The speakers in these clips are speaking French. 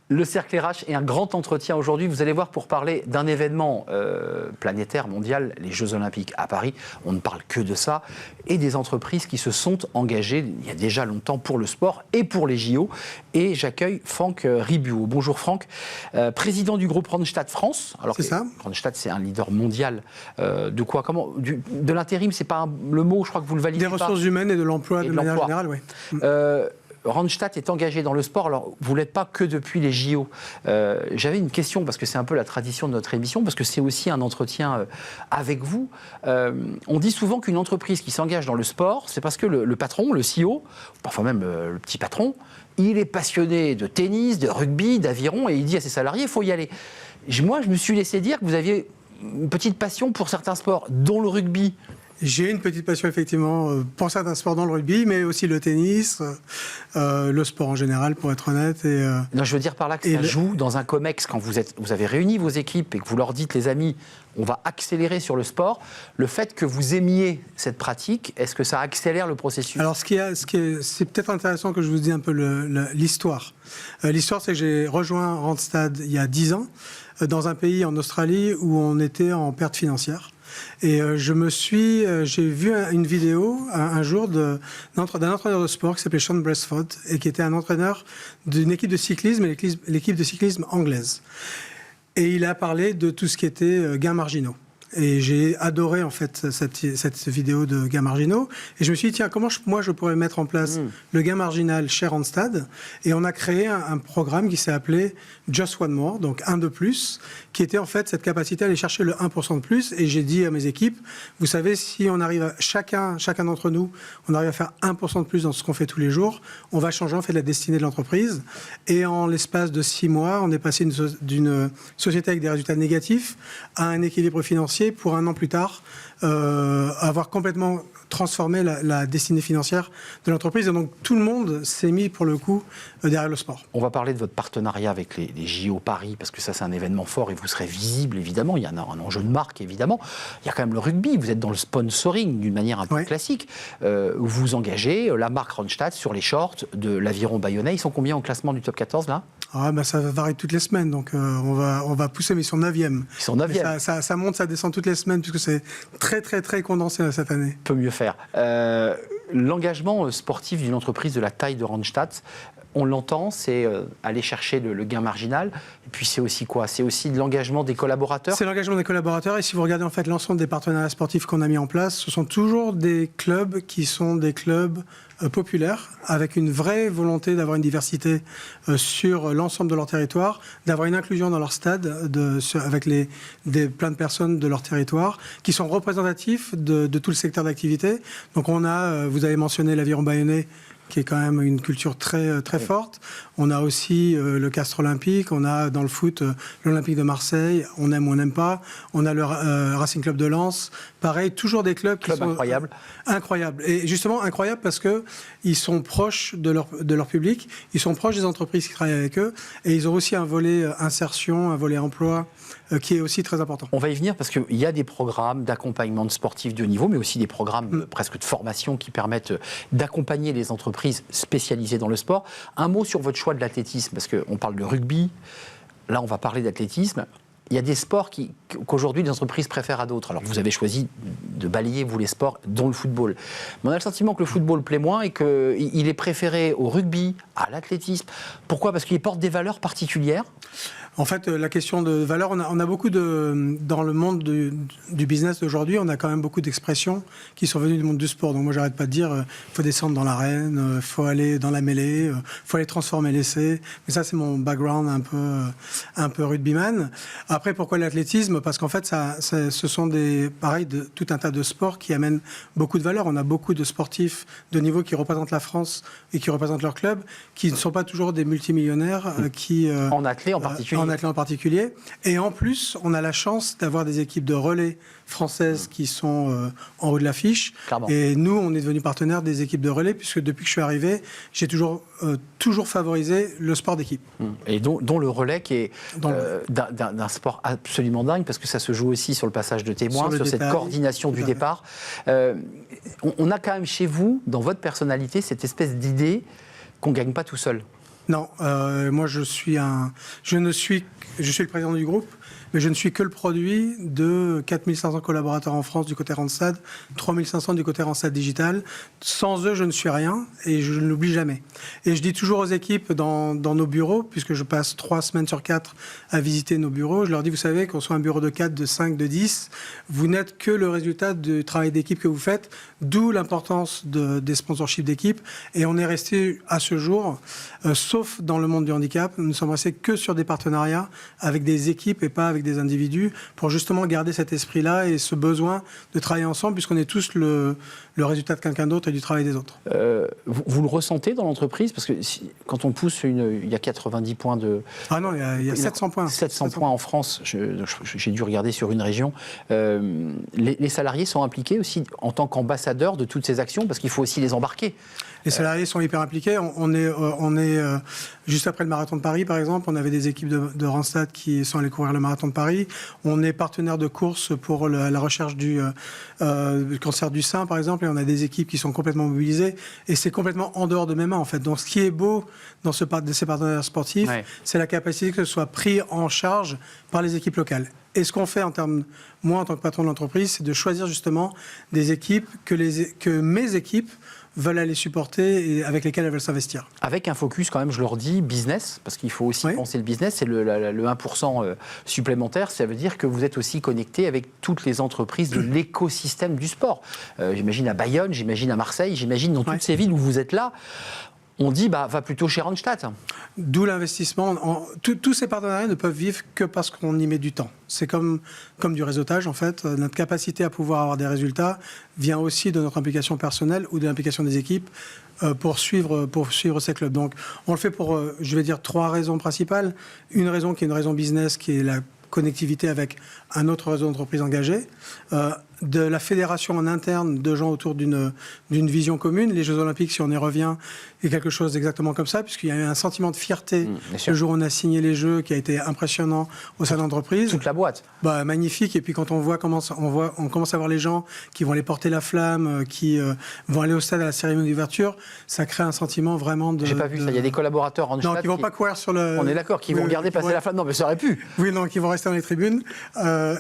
Le Cercle RH est un grand entretien aujourd'hui. Vous allez voir, pour parler d'un événement planétaire, mondial, les Jeux Olympiques à Paris. On ne parle que de ça. Et des entreprises qui se sont engagées il y a déjà longtemps pour le sport et pour les JO. Et j'accueille Franck Ribuot. Bonjour Franck, président du groupe Randstad France. Alors c'est ça. Randstad, c'est un leader mondial de quoi? De l'intérim, c'est pas le mot, je crois que vous le validez des pas. Ressources humaines et de l'emploi de manière générale, oui. Randstad est engagé dans le sport, alors vous ne l'êtes pas que depuis les JO. J'avais une question, parce que c'est un peu la tradition de notre émission, parce que c'est aussi un entretien avec vous. On dit souvent qu'une entreprise qui s'engage dans le sport, c'est parce que le patron, le CEO, parfois même le petit patron, il est passionné de tennis, de rugby, d'aviron, et il dit à ses salariés, il faut y aller. Moi, je me suis laissé dire que vous aviez une petite passion pour certains sports, dont le rugby. J'ai une petite passion, effectivement, pour certains sports dans le rugby, mais aussi le tennis, le sport en général, pour être honnête. Non, je veux dire par là que ça joue dans un COMEX, quand vous avez réuni vos équipes et que vous leur dites, les amis, on va accélérer sur le sport. Le fait que vous aimiez cette pratique, est-ce que ça accélère le processus? Alors, c'est peut-être intéressant que je vous dise un peu l'histoire. L'histoire, c'est que j'ai rejoint Randstad il y a 10 ans, dans un pays en Australie où on était en perte financière. Et j'ai vu une vidéo un jour d'un entraîneur de sport qui s'appelait Sean Brassford et qui était un entraîneur d'une équipe de cyclisme, l'équipe de cyclisme anglaise. Et il a parlé de tout ce qui était gains marginaux. Et j'ai adoré en fait cette vidéo de gains marginaux. Et je me suis dit, tiens, comment moi je pourrais mettre en place le gain marginal chez Randstad? Et on a créé un programme qui s'est appelé Just One More, donc 1 de plus, qui était en fait cette capacité à aller chercher le 1% de plus. Et j'ai dit à mes équipes, vous savez, si on arrive chacun d'entre nous, on arrive à faire 1% de plus dans ce qu'on fait tous les jours, on va changer en fait la destinée de l'entreprise. Et en l'espace de 6 mois, on est passé d'une société avec des résultats négatifs à un équilibre financier pour 1 an plus tard avoir complètement transformé la destinée financière de l'entreprise. Et donc tout le monde s'est mis pour le coup derrière le sport. On va parler de votre partenariat avec les JO Paris, parce que ça c'est un événement fort et vous serez visible évidemment. Il y a un enjeu de marque évidemment. Il y a quand même le rugby, vous êtes dans le sponsoring d'une manière un peu classique. Vous engagez la marque Randstad sur les shorts de l'Aviron Bayonnais. Ils sont combien au classement du top 14 là? Ça varie toutes les semaines, donc on va pousser, mais ils sont 9e. Ils sont 9e. Ça monte, ça descend toutes les semaines, puisque c'est très très très condensé cette année. Peut mieux faire. L'engagement sportif d'une entreprise de la taille de Randstad, on l'entend, c'est aller chercher le gain marginal. Et puis c'est aussi quoi? C'est aussi de l'engagement des collaborateurs? C'est l'engagement des collaborateurs. Et si vous regardez en fait l'ensemble des partenariats sportifs qu'on a mis en place, ce sont toujours des clubs qui sont des clubs populaires, avec une vraie volonté d'avoir une diversité sur l'ensemble de leur territoire, d'avoir une inclusion dans leur stade, avec plein de personnes de leur territoire, qui sont représentatifs de tout le secteur d'activité. Donc on a, vous avez mentionné l'Aviron Bayonnais, qui est quand même une culture très, très forte. On a aussi le Castres Olympique, on a dans le foot l'Olympique de Marseille, on aime ou on n'aime pas. On a le Racing Club de Lens. Pareil, toujours des clubs qui sont incroyables. Incroyables. Et justement incroyables parce qu'ils sont proches de leur public, ils sont proches des entreprises qui travaillent avec eux, et ils ont aussi un volet insertion, un volet emploi qui est aussi très important. On va y venir parce qu'il y a des programmes d'accompagnement de sportifs de haut niveau, mais aussi des programmes presque de formation qui permettent d'accompagner les entreprises spécialisées dans le sport. Un mot sur votre choix de l'athlétisme, parce qu'on parle de rugby, là on va parler d'athlétisme. Il y a des sports qu'aujourd'hui les entreprises préfèrent à d'autres. Alors vous avez choisi de balayer, vous, les sports, dont le football. Mais on a le sentiment que le football plaît moins et qu'il est préféré au rugby, à l'athlétisme. Pourquoi? Parce qu'il porte des valeurs particulières. En fait, la question de valeur, on a beaucoup dans le monde du business d'aujourd'hui, on a quand même beaucoup d'expressions qui sont venues du monde du sport. Donc moi, j'arrête pas de dire, faut descendre dans l'arène, faut aller dans la mêlée, faut aller transformer l'essai. Mais ça, c'est mon background un peu rugbyman. Après, pourquoi l'athlétisme? Parce qu'en fait, ce sont tout un tas de sports qui amènent beaucoup de valeur. On a beaucoup de sportifs de niveau qui représentent la France et qui représentent leur club, qui ne sont pas toujours des multimillionnaires, en athlète en particulier. En athlète en particulier. Et en plus, on a la chance d'avoir des équipes de relais françaises qui sont en haut de l'affiche. Et nous, on est devenus partenaires des équipes de relais, puisque depuis que je suis arrivé, j'ai toujours favorisé le sport d'équipe. Et dont le relais qui est d'un sport absolument dingue, parce que ça se joue aussi sur le passage de témoins, sur cette coordination du départ. On a quand même chez vous, dans votre personnalité, cette espèce d'idée qu'on ne gagne pas tout seul. Non, moi je suis le président du groupe, mais je ne suis que le produit de 4500 collaborateurs en France du côté Randstad, 3500 du côté Randstad Digital. Sans eux, je ne suis rien et je ne l'oublie jamais. Et je dis toujours aux équipes dans nos bureaux, puisque je passe 3 semaines sur 4 à visiter nos bureaux, je leur dis, vous savez, qu'on soit un bureau de 4, de 5, de 10, vous n'êtes que le résultat du travail d'équipe que vous faites, d'où l'importance des sponsorships d'équipe. Et on est resté à ce jour, sauf dans le monde du handicap, nous ne sommes restés que sur des partenariats avec des équipes et pas avec des individus, pour justement garder cet esprit-là et ce besoin de travailler ensemble, puisqu'on est tous le résultat de quelqu'un d'autre et du travail des autres. Vous le ressentez dans l'entreprise? Parce que quand on pousse, il y a 90 points de... Ah non, il y a 700 points. 700 points en France, j'ai dû regarder sur une région. Les salariés sont impliqués aussi en tant qu'ambassadeurs de toutes ces actions, parce qu'il faut aussi les embarquer. Les salariés sont hyper impliqués. On est juste après le marathon de Paris, par exemple, on avait des équipes de Randstad qui sont allées courir le marathon de Paris. On est partenaire de course pour la recherche du cancer du sein, par exemple, et on a des équipes qui sont complètement mobilisées. Et c'est complètement en dehors de mes mains, en fait. Donc, ce qui est beau dans ces partenaires sportifs, c'est la capacité que ce soit pris en charge par les équipes locales. Et ce qu'on fait moi, en tant que patron de l'entreprise, c'est de choisir justement des équipes que mes équipes veulent aller supporter et avec lesquelles elles veulent s'investir. Avec un focus quand même, je leur dis, business, parce qu'il faut aussi penser le business, c'est le 1% supplémentaire, ça veut dire que vous êtes aussi connecté avec toutes les entreprises de l'écosystème du sport. J'imagine à Bayonne, j'imagine à Marseille, j'imagine dans toutes ces villes où vous êtes là. On dit, va plutôt chez Randstad. D'où l'investissement. Tous ces partenariats ne peuvent vivre que parce qu'on y met du temps. C'est comme du réseautage, en fait. Notre capacité à pouvoir avoir des résultats vient aussi de notre implication personnelle ou de l'implication des équipes pour suivre ces clubs. Donc, on le fait pour, je vais dire, 3 raisons principales. Une raison qui est une raison business, qui est la connectivité avec un autre réseau d'entreprises engagées, de la fédération en interne de gens autour d'une vision commune. Les Jeux Olympiques, si on y revient, est quelque chose d'exactement comme ça, puisqu'il y a eu un sentiment de fierté le jour où on a signé les Jeux qui a été impressionnant au sein de l'entreprise. Toute la boîte. Magnifique. Et puis quand on commence à voir les gens qui vont aller porter la flamme, qui vont aller au stade à la cérémonie d'ouverture, ça crée un sentiment vraiment de... J'ai pas vu ça. Il y a des collaborateurs en Non, qui vont pas courir sur le... On est d'accord, qui vont garder passer la flamme. Non, mais ça aurait pu. Oui, non, qui vont rester dans les tribunes.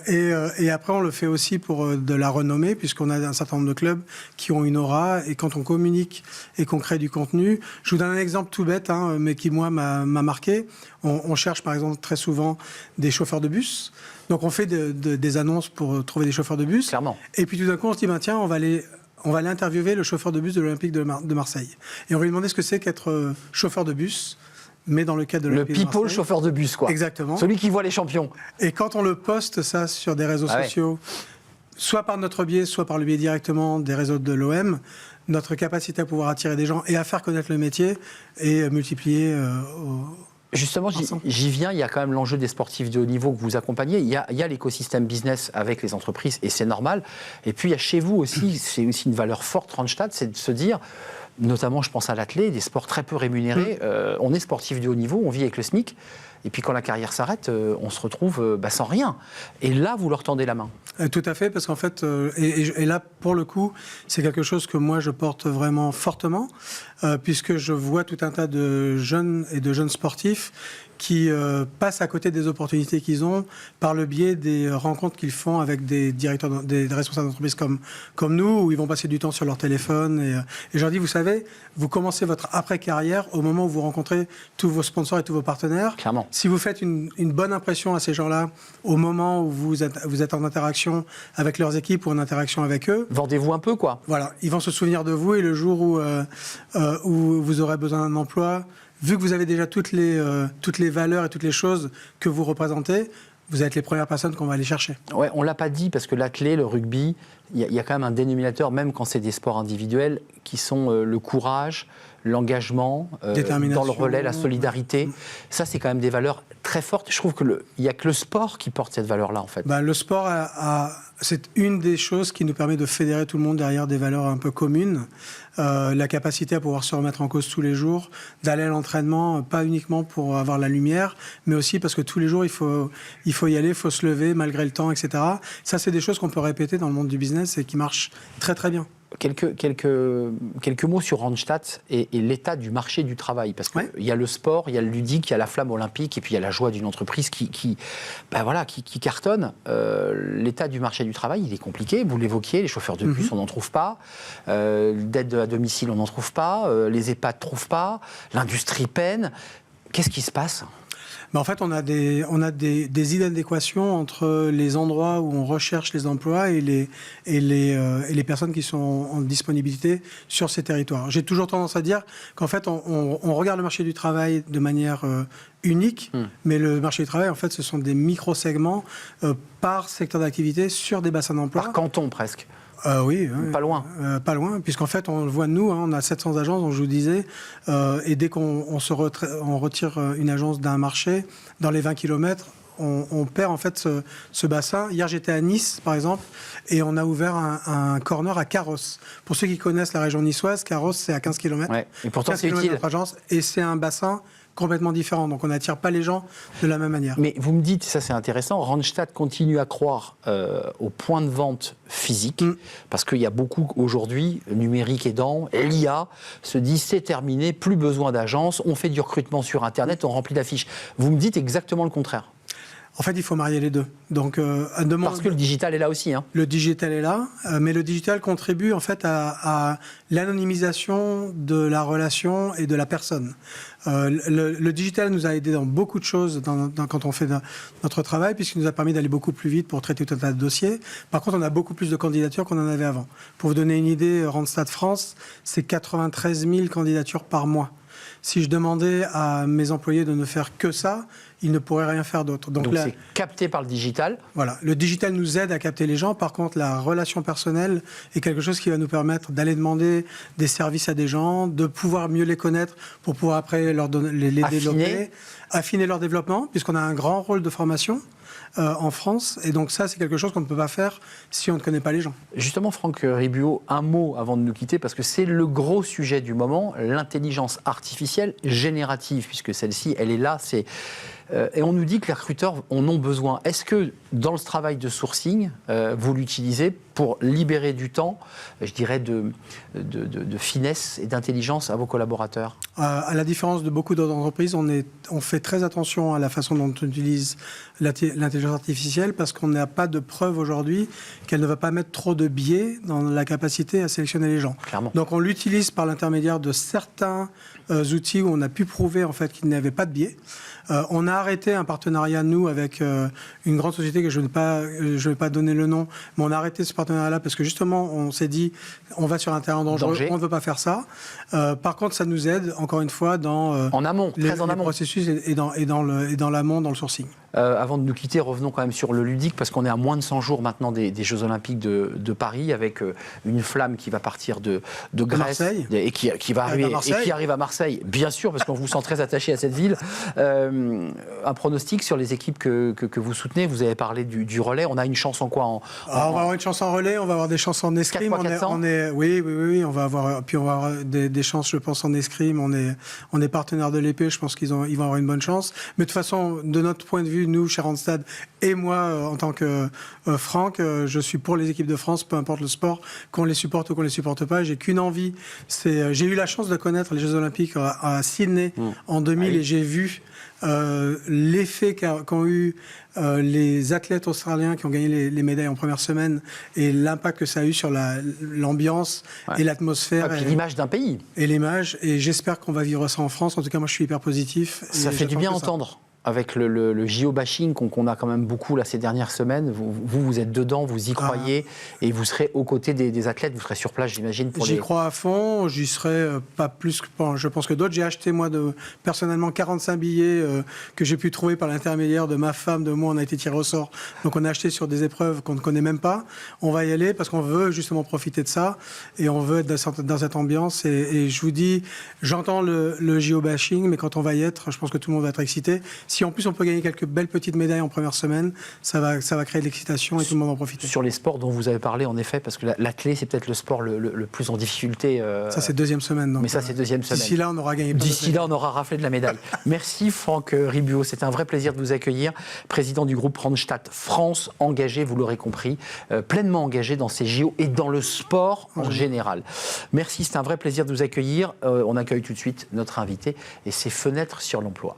Et après, on le fait aussi pour de la renommée, puisqu'on a un certain nombre de clubs qui ont une aura. Et quand on communique et qu'on crée du contenu, je vous donne un exemple tout bête, mais qui, moi, m'a marqué. On cherche, par exemple, très souvent des chauffeurs de bus. Donc, on fait des annonces pour trouver des chauffeurs de bus. Clairement. Et puis, tout d'un coup, on se dit, tiens, on va aller interviewer le chauffeur de bus de l'Olympique de Marseille. Et on va lui demander ce que c'est qu'être chauffeur de bus, mais dans le cadre de l'Olympique de Marseille. Le people chauffeur de bus, quoi. Exactement. Celui qui voit les champions. Et quand on le poste, ça, sur des réseaux sociaux, soit par notre biais, soit par le biais directement des réseaux de l'OM, notre capacité à pouvoir attirer des gens et à faire connaître le métier est multipliée Justement, j'y viens, il y a quand même l'enjeu des sportifs de haut niveau que vous accompagnez. Il y a l'écosystème business avec les entreprises et c'est normal. Et puis, il y a chez vous aussi, c'est aussi une valeur forte, Randstad, c'est de se dire, notamment, je pense à l'athlète, des sports très peu rémunérés. On est sportif de haut niveau, on vit avec le SMIC. Et puis quand la carrière s'arrête, on se retrouve sans rien. Et là, vous leur tendez la main. Tout à fait, parce qu'en fait, et là, pour le coup, c'est quelque chose que moi, je porte vraiment fortement, puisque je vois tout un tas de jeunes et de jeunes sportifs qui passent à côté des opportunités qu'ils ont par le biais des rencontres qu'ils font avec des directeurs, des responsables d'entreprise comme nous, où ils vont passer du temps sur leur téléphone. Et je leur dis, vous savez, vous commencez votre après-carrière au moment où vous rencontrez tous vos sponsors et tous vos partenaires. Clairement. Si vous faites une bonne impression à ces gens-là au moment où vous êtes en interaction avec leurs équipes ou en interaction avec eux... Vendez-vous un peu, quoi. Voilà, ils vont se souvenir de vous et le jour où vous aurez besoin d'un emploi... Vu que vous avez déjà toutes les valeurs et toutes les choses que vous représentez, vous êtes les premières personnes qu'on va aller chercher. Ouais, on ne l'a pas dit parce que l'athlète, le rugby, il y a quand même un dénominateur, même quand c'est des sports individuels, qui sont le courage, l'engagement, dans le relais, la solidarité. Ça, c'est quand même des valeurs très fortes. Je trouve qu'il n'y a que le sport qui porte cette valeur-là, en fait. Le sport, c'est une des choses qui nous permet de fédérer tout le monde derrière des valeurs un peu communes. La capacité à pouvoir se remettre en cause tous les jours, d'aller à l'entraînement, pas uniquement pour avoir la lumière, mais aussi parce que tous les jours, il faut y aller, il faut se lever malgré le temps, etc. Ça, c'est des choses qu'on peut répéter dans le monde du business et qui marchent très, très bien. Quelques mots sur Randstad et l'état du marché du travail. Parce qu'il y a le sport, il y a le ludique, il y a la flamme olympique et puis il y a la joie d'une entreprise qui cartonne. L'état du marché du travail, il est compliqué. Vous l'évoquiez, les chauffeurs de bus, on n'en trouve pas. D'aide à domicile, on n'en trouve pas. Les EHPAD ne trouvent pas. L'industrie peine. Qu'est-ce qui se passe ? En fait, on a des inadéquations entre les endroits où on recherche les emplois et les personnes qui sont en disponibilité sur ces territoires. J'ai toujours tendance à dire qu'en fait, on regarde le marché du travail de manière unique, mais le marché du travail, en fait, ce sont des micro-segments par secteur d'activité sur des bassins d'emploi. Par canton, presque. Oui. Pas loin. Pas loin, puisqu'en fait, on le voit nous, on a 700 agences, dont je vous disais, et dès qu'on retire une agence d'un marché, dans les 20 km, on perd en fait ce bassin. Hier, j'étais à Nice, par exemple, et on a ouvert un corner à Carros. Pour ceux qui connaissent la région niçoise, Carros, c'est à 15 km. Ouais. Et pourtant, c'est utile. Notre agence, et c'est un bassin complètement différent, donc on n'attire pas les gens de la même manière. Mais vous me dites, ça c'est intéressant, Randstad continue à croire au point de vente physique, parce qu'il y a beaucoup aujourd'hui, numérique aidant, l'IA se dit c'est terminé, plus besoin d'agence, on fait du recrutement sur Internet, on remplit d'affiches. Vous me dites exactement le contraire. En fait, il faut marier les deux. Donc, parce que le digital est là aussi. Hein. Le digital est là, mais le digital contribue en fait à l'anonymisation de la relation et de la personne. Le digital nous a aidé dans beaucoup de choses quand on fait notre travail, puisqu'il nous a permis d'aller beaucoup plus vite pour traiter tout un tas de dossiers. Par contre, on a beaucoup plus de candidatures qu'on en avait avant. Pour vous donner une idée, Randstad France, c'est 93 000 candidatures par mois. Si je demandais à mes employés de ne faire que ça, ils ne pourraient rien faire d'autre. Donc là, c'est capté par le digital. Voilà, le digital nous aide à capter les gens. Par contre, la relation personnelle est quelque chose qui va nous permettre d'aller demander des services à des gens, de pouvoir mieux les connaître pour pouvoir après les développer, affiner leur développement, puisqu'on a un grand rôle de formation en France. Et donc ça, c'est quelque chose qu'on ne peut pas faire si on ne connaît pas les gens. Justement, Franck Ribuot, un mot avant de nous quitter, parce que c'est le gros sujet du moment, l'intelligence artificielle générative, puisque celle-ci, elle est là, et on nous dit que les recruteurs en ont besoin. Est-ce que dans le travail de sourcing, vous l'utilisez pour libérer du temps, je dirais, de finesse et d'intelligence à vos collaborateurs ? À la différence de beaucoup d'autres entreprises, on fait très attention à la façon dont on utilise l'intelligence artificielle, parce qu'on n'a pas de preuve aujourd'hui qu'elle ne va pas mettre trop de biais dans la capacité à sélectionner les gens. Clairement. Donc on l'utilise par l'intermédiaire de certains outils où on a pu prouver en fait qu'il n'y avait pas de biais. On a arrêté un partenariat, nous, avec une grande société que je ne vais pas donner le nom, mais on a arrêté ce partenariat-là parce que justement, on s'est dit, on va sur un terrain dangereux, on ne veut pas faire ça. Par contre, ça nous aide, encore une fois, dans en amont, les processus et dans l'amont, dans le sourcing. Avant de nous quitter, revenons quand même sur le ludique, parce qu'on est à moins de 100 jours maintenant des Jeux Olympiques de Paris, avec une flamme qui va partir de Grèce et qui va arriver et qui arrive à Marseille, bien sûr, parce qu'on vous sent très attaché à cette ville. Un pronostic sur les équipes que vous soutenez. Vous avez parlé du relais. On a une chance en quoi on va avoir une chance en relais, on va avoir des chances en escrime. 4x400 oui, on va avoir des chances, je pense, en escrime. On est partenaire de l'épée, je pense qu'ils vont avoir une bonne chance. Mais de toute façon, de notre point de vue, nous, chez Randstad, et moi, en tant que Franck, je suis pour les équipes de France, peu importe le sport, qu'on les supporte ou qu'on les supporte pas. J'ai qu'une envie. J'ai eu la chance de connaître les Jeux Olympiques à Sydney en 2000 et j'ai vu l'effet qu'ont eu les athlètes australiens qui ont gagné les médailles en première semaine et l'impact que ça a eu sur l'ambiance et l'atmosphère. Et puis l'image d'un pays. Et l'image. Et j'espère qu'on va vivre ça en France. En tout cas, moi, je suis hyper positif. Ça fait du bien entendre. Avec le JO-bashing qu'on a quand même beaucoup là, ces dernières semaines, vous êtes dedans, vous y croyez, et vous serez aux côtés des athlètes, vous serez sur place, j'imagine. J'y crois à fond, j'y serai pas plus que je pense que d'autres. J'ai acheté, moi, personnellement, 45 billets que j'ai pu trouver par l'intermédiaire de ma femme, de moi, on a été tiré au sort. Donc on a acheté sur des épreuves qu'on ne connaît même pas. On va y aller parce qu'on veut justement profiter de ça, et on veut être dans cette ambiance. Et je vous dis, j'entends le JO-bashing, mais quand on va y être, je pense que tout le monde va être excité. Si en plus on peut gagner quelques belles petites médailles en première semaine, ça va créer de l'excitation et tout le monde en profite. Sur les sports dont vous avez parlé, en effet, parce que l'athlé, c'est peut-être le sport le plus en difficulté. Ça, c'est deuxième semaine. Donc, mais ça, c'est deuxième semaine. D'ici là, on aura gagné. D'ici là, on aura raflé de la médaille. Merci Franck Ribuot, c'était un vrai plaisir de vous accueillir. Président du groupe Randstad France, engagé, vous l'aurez compris, pleinement engagé dans ces JO et dans le sport en général. Merci, c'est un vrai plaisir de vous accueillir. On accueille tout de suite notre invité et ses fenêtres sur l'emploi.